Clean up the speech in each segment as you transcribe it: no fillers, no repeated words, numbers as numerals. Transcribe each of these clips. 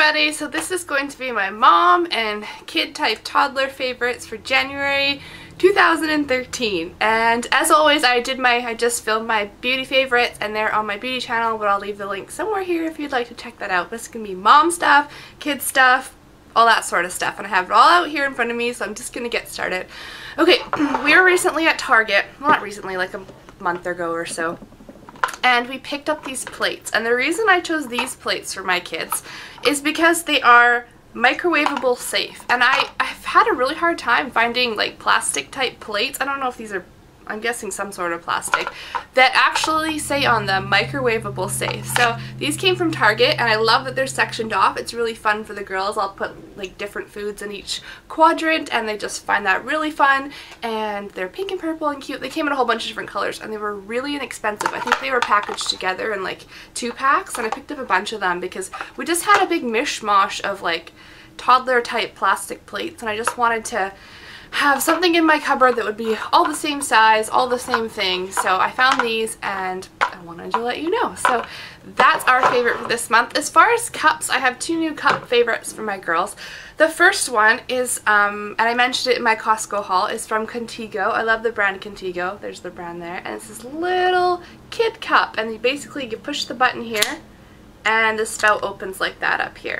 everybody! So this is going to be my mom and kid type toddler favorites for January 2013. And as always, I just filmed my beauty favorites and they're on my beauty channel, but I'll leave the link somewhere here if you'd like to check that out. This is going to be mom stuff, kid stuff, all that sort of stuff, and I have it all out here in front of me, so I'm just going to get started. Okay, we were recently at Target, well, not recently, like a month ago or so, and we picked up these plates. And the reason I chose these plates for my kids is because they are microwavable safe. And I've had a really hard time finding like plastic type plates. I don't know if these are, I'm guessing some sort of plastic, that actually say on them microwavable safe. So these came from Target and I love that they're sectioned off. It's really fun for the girls. I'll put like different foods in each quadrant and they just find that really fun, and they're pink and purple and cute. They came in a whole bunch of different colors and they were really inexpensive. I think they were packaged together in like 2 packs, and I picked up a bunch of them because we just had a big mishmash of like toddler type plastic plates and I just wanted to have something in my cupboard that would be all the same size, all the same thing. So I found these and I wanted to let you know. So that's our favorite for this month. As far as cups, I have 2 new cup favorites for my girls. The first one is, and I mentioned it in my Costco haul, is from Contigo. I love the brand Contigo. There's the brand there. And it's this little kid cup, and you push the button here and the spout opens like that up here.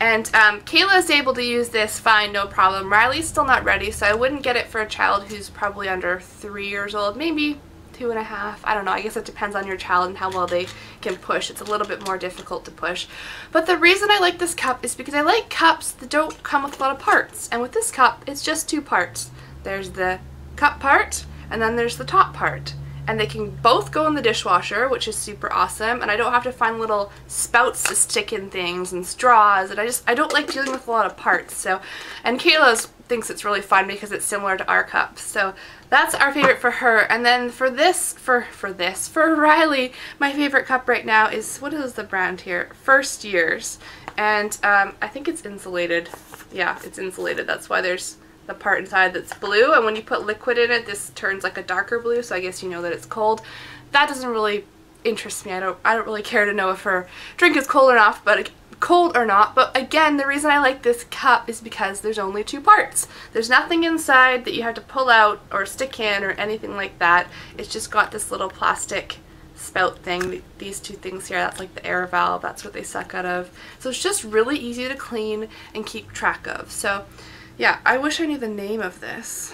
And Kayla is able to use this fine, no problem. Riley's still not ready, so I wouldn't get it for a child who's probably under 3 years old, maybe 2.5. I don't know. I guess it depends on your child and how well they can push. It's a little bit more difficult to push. But the reason I like this cup is because I like cups that don't come with a lot of parts. And with this cup, it's just 2 parts. There's the cup part, and then there's the top part. And they can both go in the dishwasher, which is super awesome, and I don't have to find little spouts to stick in things and straws, and I don't like dealing with a lot of parts. So, and Kayla thinks it's really fun because it's similar to our cups. So that's our favorite for her. And then for Riley, my favorite cup right now is, what is the brand here? First Years. And I think it's insulated. Yeah, it's insulated. That's why there's the part inside that's blue, and when you put liquid in it, this turns like a darker blue, so I guess you know that it's cold. That doesn't really interest me. I don't really care to know if her drink is cold or not, but again, the reason I like this cup is because there's only 2 parts. There's nothing inside that you have to pull out or stick in or anything like that. It's just got this little plastic spout thing, these 2 things here. That's like the air valve, that's what they suck out of. So it's just really easy to clean and keep track of. So yeah, I wish I knew the name of this.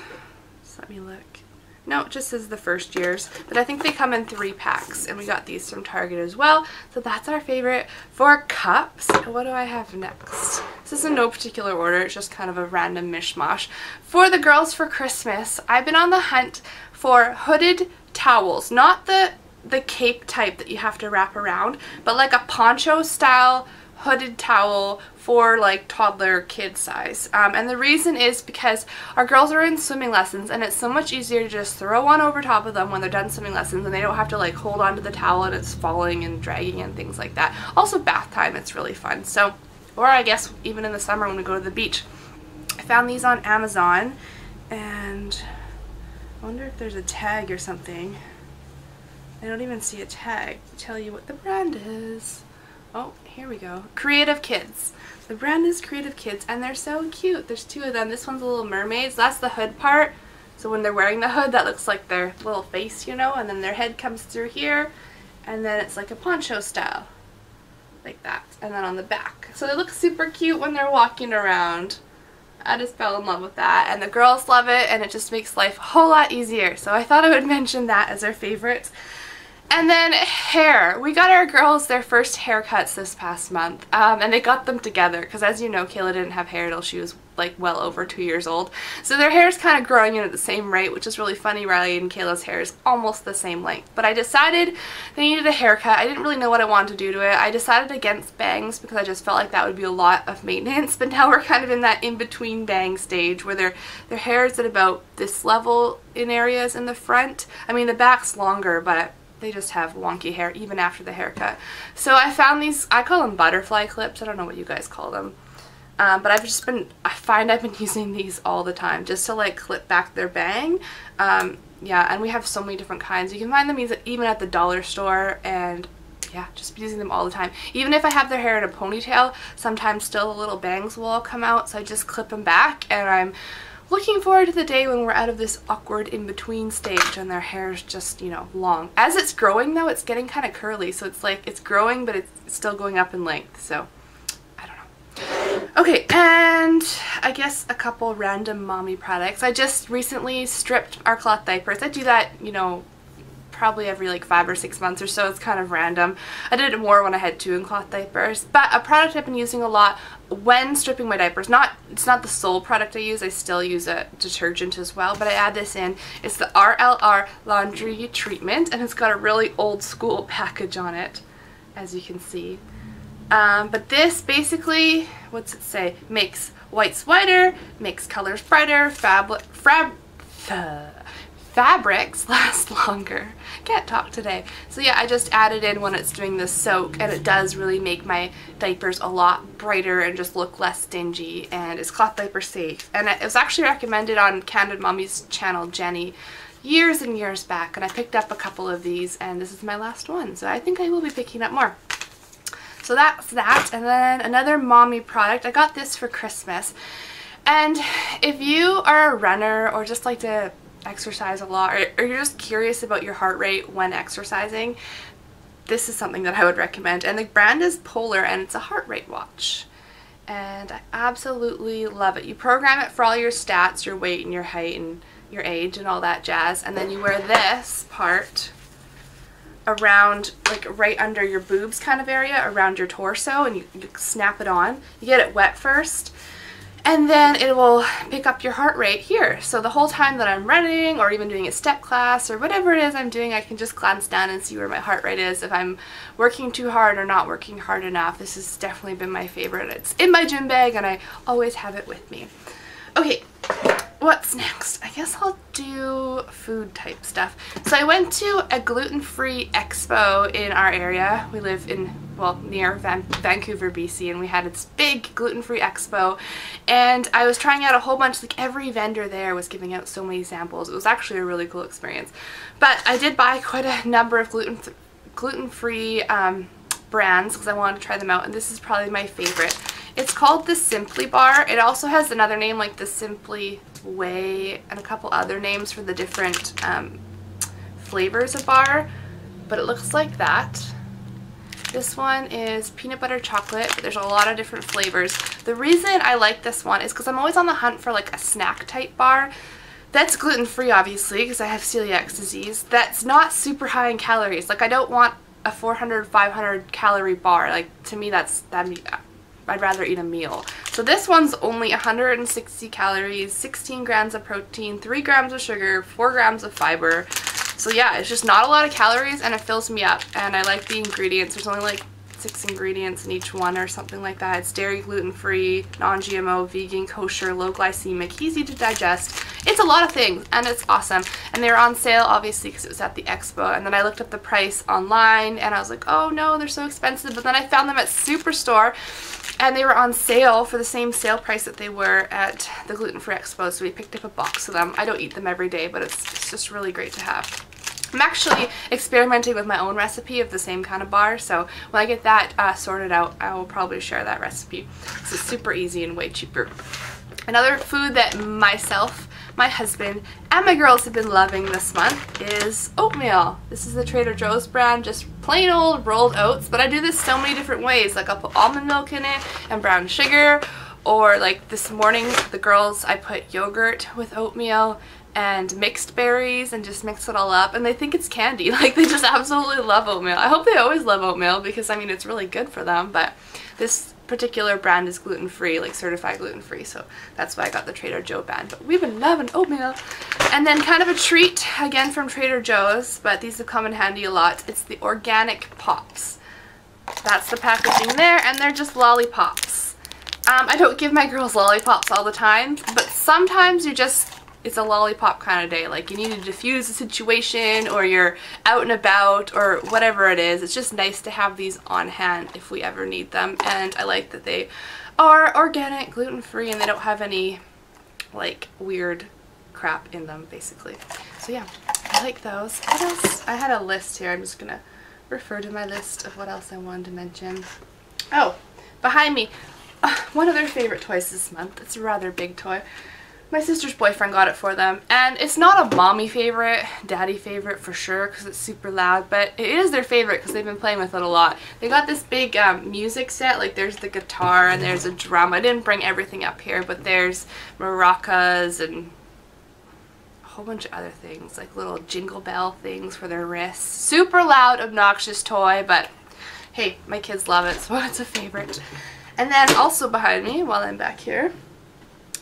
Just let me look. No, it just says the First Years, but I think they come in 3 packs, and we got these from Target as well. So that's our favorite for cups. What do I have next? This is in no particular order. It's just kind of a random mishmash. For the girls for Christmas, I've been on the hunt for hooded towels. Not the cape type that you have to wrap around, but like a poncho style hooded towel for like toddler kid size. And the reason is because our girls are in swimming lessons and it's so much easier to just throw one over top of them when they're done swimming lessons, and they don't have to like hold onto the towel and it's falling and dragging and things like that. Also bath time, it's really fun. So, or I guess even in the summer when we go to the beach. I found these on Amazon, and I wonder if there's a tag or something. I don't even see a tag to tell you what the brand is. Oh, here we go. Kreative Kids. The brand is Kreative Kids, and they're so cute. There's 2 of them. This one's a little mermaid. That's the hood part. So when they're wearing the hood, that looks like their little face, you know, and then their head comes through here, and then it's like a poncho style. Like that. And then on the back. So they look super cute when they're walking around. I just fell in love with that, and the girls love it, and it just makes life a whole lot easier. So I thought I would mention that as our favorites. And then hair. We got our girls their first haircuts this past month, and they got them together because, as you know, Kayla didn't have hair till she was like well over 2 years old. So their hair is kind of growing in at the same rate, which is really funny. Riley and Kayla's hair is almost the same length. But I decided they needed a haircut. I didn't really know what I wanted to do to it. I decided against bangs because I just felt like that would be a lot of maintenance. But now we're kind of in that in-between bang stage where their hair is at about this level in areas in the front. I mean, the back's longer, but they just have wonky hair even after the haircut. So I found these, I call them butterfly clips. I don't know what you guys call them. But I find I've been using these all the time just to like clip back their bang. Yeah, and we have so many different kinds. You can find them even at the dollar store, and yeah, just using them all the time. Even if I have their hair in a ponytail, sometimes still the little bangs will all come out, so I just clip them back, and I'm looking forward to the day when we're out of this awkward in-between stage and their hair's just, you know, long. As it's growing though, it's getting kind of curly, so it's like it's growing but it's still going up in length, so I don't know. Okay, and I guess a couple random mommy products. I just recently stripped our cloth diapers. I do that, you know, probably every like 5 or 6 months or so. It's kind of random. I did it more when I had 2 in cloth diapers, but a product I've been using a lot when stripping my diapers, it's not the sole product I use, I still use a detergent as well, but I add this in. It's the RLR laundry treatment, and it's got a really old school package on it, as you can see. But this basically, what's it say, makes whites whiter, makes colors brighter, fabrics last longer. Can't talk today. So yeah, I just add it in when it's doing the soak, and it does really make my diapers a lot brighter and just look less dingy, and it's cloth diaper safe. And it was actually recommended on Candid Mommy's channel, Jenny, years and years back, and I picked up a couple of these, and this is my last one, so I think I will be picking up more. So that's that. And then another mommy product, I got this for Christmas, and if you are a runner or just like to exercise a lot, or you're just curious about your heart rate when exercising, this is something that I would recommend. And the brand is Polar, and it's a heart rate watch, and I absolutely love it. You program it for all your stats, your weight and your height and your age and all that jazz, and then you wear this part around, like right under your boobs kind of area, around your torso, and you snap it on. You get it wet first, and then it will pick up your heart rate here. So the whole time that I'm running, or even doing a step class, or whatever it is I'm doing, I can just glance down and see where my heart rate is, if I'm working too hard or not working hard enough. This has definitely been my favorite. It's in my gym bag, and I always have it with me. Okay, what's next? I guess I'll do food type stuff. So I went to a gluten-free expo in our area. We live in, well, near Vancouver, BC, and we had this big gluten-free expo, and I was trying out a whole bunch, like every vendor there was giving out so many samples. It was actually a really cool experience. But I did buy quite a number of gluten-free brands because I wanted to try them out, and this is probably my favorite. It's called the Simply Bar. It also has another name like the Simply Way and a couple other names for the different flavors of bar, but it looks like that. This one is peanut butter chocolate, but there's a lot of different flavors. The reason I like this one is because I'm always on the hunt for like a snack type bar that's gluten-free, obviously, because I have celiac disease, that's not super high in calories. Like, I don't want a 400, 500 calorie bar. Like, to me, I'd rather eat a meal. So this one's only 160 calories, 16 grams of protein, 3 grams of sugar, 4 grams of fiber. So yeah, it's just not a lot of calories, and it fills me up, and I like the ingredients. There's only like 6 ingredients in each one or something like that. It's dairy, gluten-free, non-GMO, vegan, kosher, low glycemic, easy to digest. It's a lot of things, and it's awesome. And they were on sale, obviously, because it was at the expo. And then I looked up the price online, and I was like, oh no, they're so expensive. But then I found them at Superstore, and they were on sale for the same sale price that they were at the gluten-free expo. So we picked up a box of them. I don't eat them every day, but it's just really great to have. I'm actually experimenting with my own recipe of the same kind of bar, so when I get that sorted out, I will probably share that recipe. It's super easy and way cheaper. Another food that myself, my husband, and my girls have been loving this month is oatmeal. This is the Trader Joe's brand, just plain old rolled oats, but I do this so many different ways. Like, I'll put almond milk in it and brown sugar, or like this morning, the girls, I put yogurt with oatmeal and mixed berries and just mix it all up, and they think it's candy. Like, they just absolutely love oatmeal. I hope they always love oatmeal, because I mean, it's really good for them, but this particular brand is gluten-free, like certified gluten-free, so that's why I got the Trader Joe brand. But we've been loving oatmeal. And then kind of a treat again from Trader Joe's, but these have come in handy a lot. It's the organic pops. That's the packaging there, and they're just lollipops. I don't give my girls lollipops all the time, but sometimes it's a lollipop kind of day. Like, you need to diffuse a situation, or you're out and about, or whatever it is. It's just nice to have these on hand if we ever need them. And I like that they are organic, gluten-free, and they don't have any like weird crap in them, basically. So yeah, I like those. What else? I had a list here. I'm just gonna refer to my list of what else I wanted to mention. Oh, behind me, one of their favorite toys this month. It's a rather big toy. My sister's boyfriend got it for them, and it's not a mommy favorite, daddy favorite for sure because it's super loud, but it is their favorite because they've been playing with it a lot. They got this big music set, like there's the guitar and there's a drum. I didn't bring everything up here, but there's maracas and a whole bunch of other things, like little jingle bell things for their wrists. Super loud, obnoxious toy, but hey, my kids love it, so it's a favorite. And then also behind me, while I'm back here,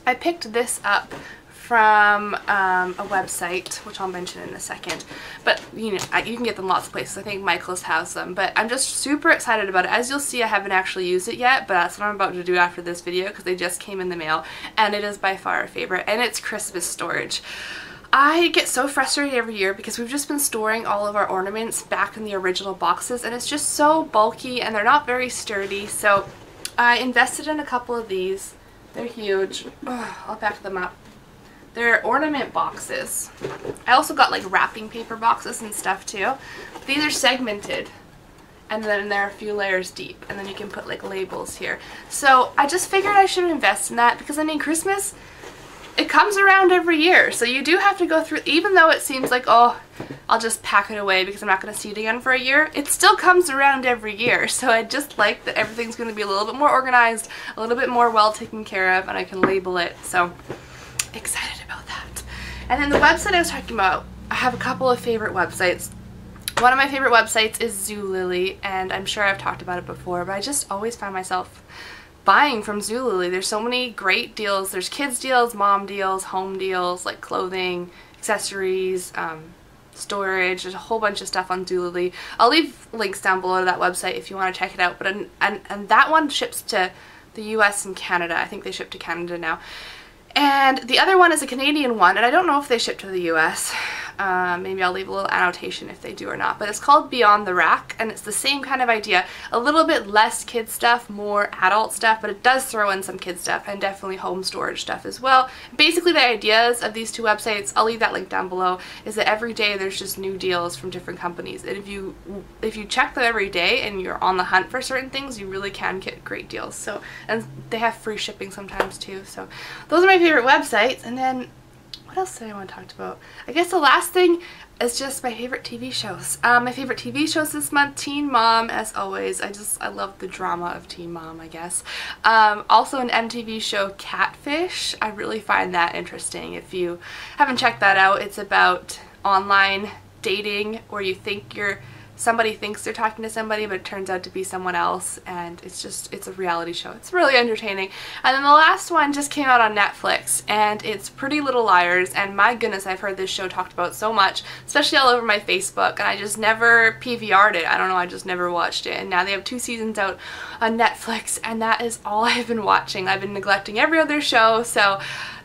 I picked this up from a website, which I'll mention in a second, but you know, you can get them lots of places. I think Michael's has them, but I'm just super excited about it. As you'll see, I haven't actually used it yet, but that's what I'm about to do after this video because they just came in the mail, and it is by far a favorite, and it's Christmas storage. I get so frustrated every year because we've just been storing all of our ornaments back in the original boxes, and it's just so bulky and they're not very sturdy, so I invested in a couple of these. They're huge. Ugh, I'll back them up. They're ornament boxes. I also got like wrapping paper boxes and stuff too. These are segmented, and then they're a few layers deep, and then you can put like labels here. So I just figured I should invest in that because I mean Christmas, it comes around every year, so you do have to go through, even though it seems like, oh, I'll just pack it away because I'm not going to see it again for a year, it still comes around every year. So I just like that everything's going to be a little bit more organized, a little bit more well taken care of, and I can label it. So excited about that. And then the website I was talking about, I have a couple of favorite websites. One of my favorite websites is Zulily, and I'm sure I've talked about it before, but I just always find myself buying from Zulily. There's so many great deals. There's kids deals, mom deals, home deals, like clothing, accessories, storage. There's a whole bunch of stuff on Zulily. I'll leave links down below to that website if you want to check it out. But and that one ships to the US and Canada. I think they ship to Canada now. And the other one is a Canadian one, and I don't know if they ship to the US. Maybe I'll leave a little annotation if they do or not, but it's called Beyond the Rack, and it's the same kind of idea. A little bit less kid stuff, more adult stuff, but it does throw in some kid stuff and definitely home storage stuff as well. Basically the ideas of these two websites, I'll leave that link down below, is that every day there's just new deals from different companies, and if you check them every day and you're on the hunt for certain things, you really can get great deals. So, and they have free shipping sometimes too. So those are my favorite websites. And then what else did I want to talk about? I guess the last thing is just my favorite TV shows. My favorite TV shows this month, Teen Mom, as always. I love the drama of Teen Mom, I guess. Also an MTV show, Catfish. I really find that interesting. If you haven't checked that out, it's about online dating where you think somebody thinks they're talking to somebody, but it turns out to be someone else, and it's a reality show. It's really entertaining. And then the last one just came out on Netflix, and it's Pretty Little Liars, and my goodness, I've heard this show talked about so much, especially all over my Facebook, and I just never PVR'd it. I don't know, I just never watched it, and now they have 2 seasons out on Netflix, and that is all I've been watching. I've been neglecting every other show, so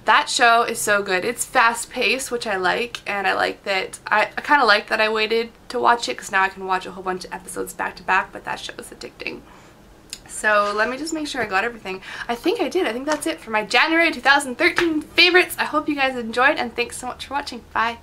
that show is so good. It's fast-paced, which I like, and I like that. I kind of like that I waited to watch it because now I can watch a whole bunch of episodes back to back, but that show is addicting. So let me just make sure I got everything. I think I did. I think that's it for my January 2013 favorites. I hope you guys enjoyed, and thanks so much for watching. Bye!